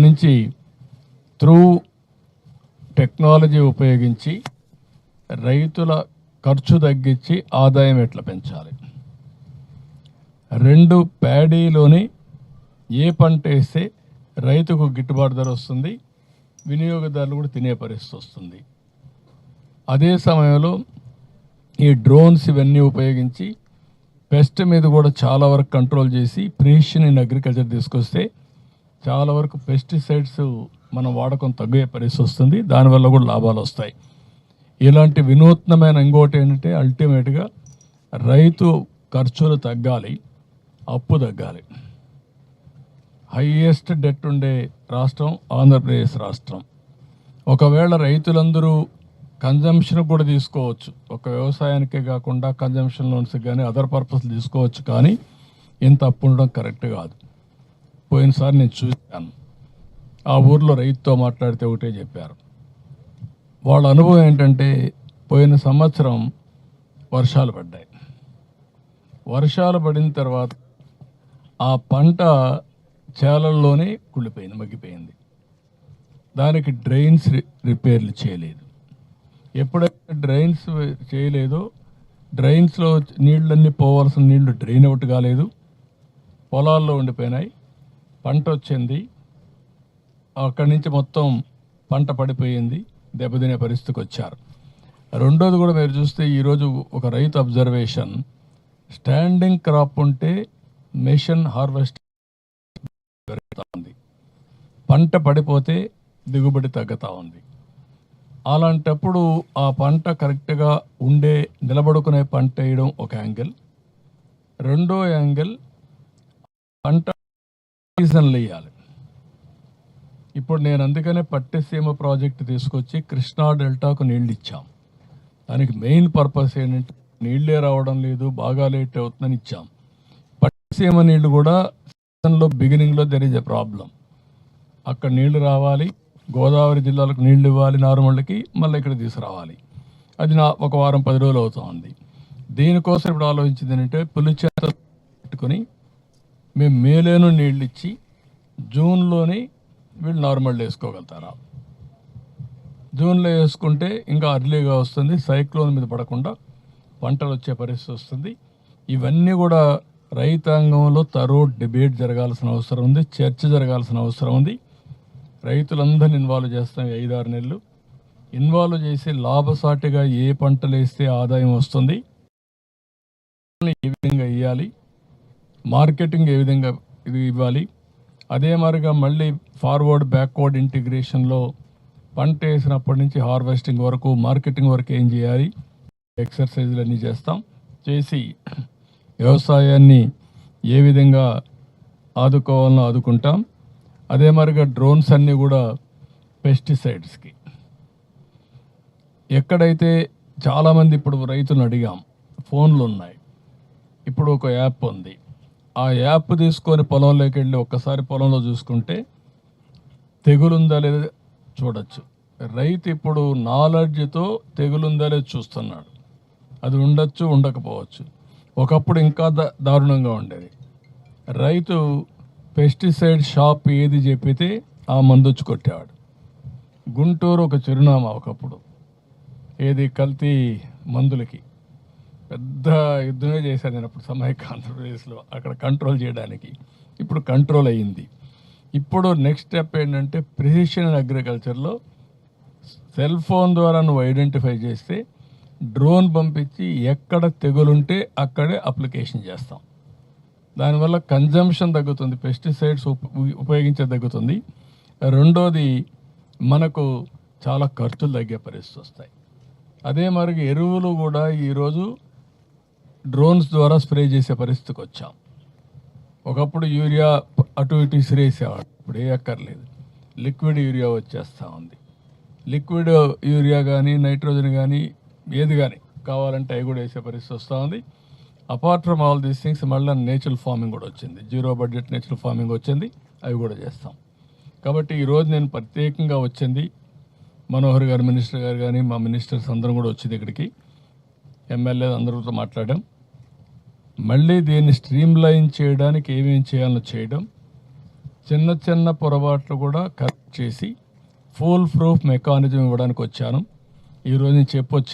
నుంచి through technology ఉపయోగించి రైతుల ఖర్చు తగ్గించి ఆదాయం ఎట్లా పెంచాలి. రెండు, ప్యాడీలోని ఏ పంట వేస్తే రైతుకు గిట్టుబాటు ధర వస్తుంది, వినియోగదారులు కూడా తినే పరిస్థితి వస్తుంది. అదే సమయంలో ఈ డ్రోన్స్ ఇవన్నీ ఉపయోగించి పెస్ట్ మీద కూడా చాలా వరకు కంట్రోల్ చేసి ప్రిసిషన్ ఇన్ అగ్రికల్చర్ తీసుకొస్తే చాలా వరకు పెస్టిసైడ్స్ మనం వాడకం తగ్గే పరిస్థితి వస్తుంది. దానివల్ల కూడా లాభాలు వస్తాయి. ఇలాంటి వినూత్నమైన ఇంకోటి ఏంటంటే అల్టిమేట్గా రైతు ఖర్చులు తగ్గాలి, అప్పు తగ్గాలి. హైయెస్ట్ డెట్ ఉండే రాష్ట్రం ఆంధ్రప్రదేశ్ రాష్ట్రం. ఒకవేళ రైతులందరూ కన్జంప్షన్ కూడా తీసుకోవచ్చు, ఒక వ్యవసాయానికే కాకుండా కన్జంప్షన్ లోన్స్ కానీ అదర్ పర్పస్ తీసుకోవచ్చు, కానీ ఇంత అప్పు ఉండడం కరెక్ట్ కాదు. పోయినసారి నేను చూశాను, ఆ ఊర్లో రైతుతో మాట్లాడితే ఒకటే చెప్పారు. వాళ్ళ అనుభవం ఏంటంటే పోయిన సంవత్సరం వర్షాలు పడ్డాయి. వర్షాలు పడిన తర్వాత ఆ పంట చేలల్లోనే కుళ్ళిపోయింది, మగ్గిపోయింది. దానికి డ్రైన్స్ రిపేర్లు చేయలేదు. ఎప్పుడైతే డ్రైన్స్ చేయలేదో డ్రైన్స్లో నీళ్ళన్నీ పోవాల్సిన నీళ్లు డ్రైన్ అవుట్ కాలేదు, పొలాల్లో ఉండిపోయినాయి. పంట వచ్చింది, అక్కడి నుంచి మొత్తం పంట పడిపోయింది, దెబ్బతినే పరిస్థితికి వచ్చారు. రెండోది కూడా మీరు చూస్తే ఈరోజు ఒక రైతు అబ్జర్వేషన్, స్టాండింగ్ క్రాప్ ఉంటే మెషిన్ హార్వెస్ట్ పెరుగుతూ ఉంది, పంట పడిపోతే దిగుబడి తగ్గుతూ ఉంది. అలాంటప్పుడు ఆ పంట కరెక్ట్గా ఉండే నిలబడుకునే పంట వేయడం ఒక యాంగిల్. రెండో యాంగిల్ పంట సీజన్లు వేయాలి. ఇప్పుడు నేను అందుకనే పట్టిసీమ ప్రాజెక్టు తీసుకొచ్చి కృష్ణా డెల్టాకు నీళ్ళు ఇచ్చాం. దానికి మెయిన్ పర్పస్ ఏంటంటే నీళ్ళే రావడం లేదు, బాగా లేట్ అవుతుందని ఇచ్చాం. పట్టిసీమ నీళ్లు కూడా సీజన్లో బిగినింగ్లో దెర్ ఈజ్ ఎ ప్రాబ్లం. అక్కడ నీళ్లు రావాలి, గోదావరి జిల్లాలకు నీళ్లు ఇవ్వాలి, నార్మల్కి మళ్ళీ ఇక్కడ తీసుకురావాలి. అది ఒక వారం 10 రోజులు అవుతుంది. దీనికోసం ఇప్పుడు ఆలోచించింది ఏంటంటే పులిచేత పెట్టుకొని మేము మేలోనూ నీళ్ళు ఇచ్చి జూన్లోనే వీళ్ళు నార్మల్ వేసుకోగలుగుతారా. జూన్లో వేసుకుంటే ఇంకా అర్లీగా వస్తుంది, సైక్లోన్ మీద పడకుండా పంటలు వచ్చే పరిస్థితి వస్తుంది. ఇవన్నీ కూడా రైతాంగంలో తరో డిబేట్ జరగాల్సిన అవసరం ఉంది, చర్చ జరగాల్సిన అవసరం ఉంది. రైతులందరినీ ఇన్వాల్వ్ చేస్తాం. 5-6 నెలలు ఇన్వాల్వ్ చేసి లాభసాటిగా ఏ పంటలు వేస్తే ఆదాయం వస్తుంది, ఏ విధంగా ఇవ్వాలి, మార్కెటింగ్ ఏ విధంగా ఇది ఇవ్వాలి. అదే మాదిరిగా మళ్ళీ ఫార్వర్డ్ బ్యాక్వర్డ్ ఇంటిగ్రేషన్లో పంట వేసినప్పటి నుంచి హార్వెస్టింగ్ వరకు, మార్కెటింగ్ వరకు ఏం చేయాలి, ఎక్సర్సైజులు అన్నీ చేస్తాం. చేసి వ్యవసాయాన్ని ఏ విధంగా ఆదుకోవాలనో ఆదుకుంటాం. అదే మాదిరిగా డ్రోన్స్ అన్నీ కూడా పెస్టిసైడ్స్కి ఎక్కడైతే చాలామంది ఇప్పుడు రైతులను అడిగాం, ఫోన్లు ఉన్నాయి, ఇప్పుడు ఒక యాప్ ఉంది. ఆ యాప్ తీసుకొని పొలంలోకి వెళ్ళి ఒక్కసారి పొలంలో చూసుకుంటే తెగులుందా లేదా చూడొచ్చు. రైతు ఇప్పుడు నాలెడ్జ్తో తెగులుందా లేదా చూస్తున్నాడు. అది ఉండొచ్చు, ఉండకపోవచ్చు. ఒకప్పుడు ఇంకా దారుణంగా ఉండేది. రైతు పెస్టిసైడ్ షాప్ ఏది చెప్పితే ఆ మందొచ్చి కొట్టేవాడు. గుంటూరు ఒక చిరునామా ఒకప్పుడు, ఏది కల్తీ మందులకి పెద్ద యుద్ధమే చేశాను నేను అప్పుడు సమైక్య ఆంధ్రప్రదేశ్లో, అక్కడ కంట్రోల్ చేయడానికి. ఇప్పుడు కంట్రోల్ అయ్యింది. ఇప్పుడు నెక్స్ట్ స్టెప్ ఏంటంటే ప్రిసిషన్ అగ్రికల్చర్లో సెల్ ఫోన్ ద్వారా నువ్వు ఐడెంటిఫై చేస్తే డ్రోన్ పంపించి ఎక్కడ తెగులుంటే అక్కడే అప్లికేషన్ చేస్తాం. దానివల్ల కన్జంప్షన్ తగ్గుతుంది, పెస్టిసైడ్స్ ఉపయోగించే తగ్గుతుంది. రెండోది మనకు చాలా ఖర్చులు తగ్గే పరిస్థితి వస్తాయి. అదే మరి ఎరువులు కూడా ఈరోజు డ్రోన్స్ ద్వారా స్ప్రే చేసే పరిస్థితికి వచ్చాం. ఒకప్పుడు యూరియా అటు ఇటు ఇసిరేసేవాడు, ఇప్పుడు ఏ అక్కర్లేదు, లిక్విడ్ యూరియా వచ్చేస్తూ ఉంది. లిక్విడ్ యూరియా కానీ నైట్రోజన్ కానీ ఏది కానీ కావాలంటే అవి కూడా వేసే పరిస్థితి వస్తూ ఉంది. Apart from all these things మళ్ళీ నేచురల్ ఫార్మింగ్ కూడా వచ్చింది, 0 బడ్జెట్ నేచురల్ ఫార్మింగ్ వచ్చింది, అవి కూడా చేస్తాం. కాబట్టి ఈరోజు నేను ప్రత్యేకంగా వచ్చింది, మనోహర్ గారు మినిస్టర్ గారు కానీ మా మినిస్టర్స్ అందరం కూడా వచ్చింది ఇక్కడికి, ఎమ్మెల్యే అందరితో మాట్లాడాం. మళ్ళీ దీన్ని స్ట్రీమ్ లైన్ చేయడానికి ఏమేమి చేయాలో చేయడం, చిన్న చిన్న పొరపాట్లు కూడా కరెక్ట్ చేసి ఫుల్ ప్రూఫ్ మెకానిజం ఇవ్వడానికి వచ్చాను. ఈరోజు నేను చెప్పొచ్చు.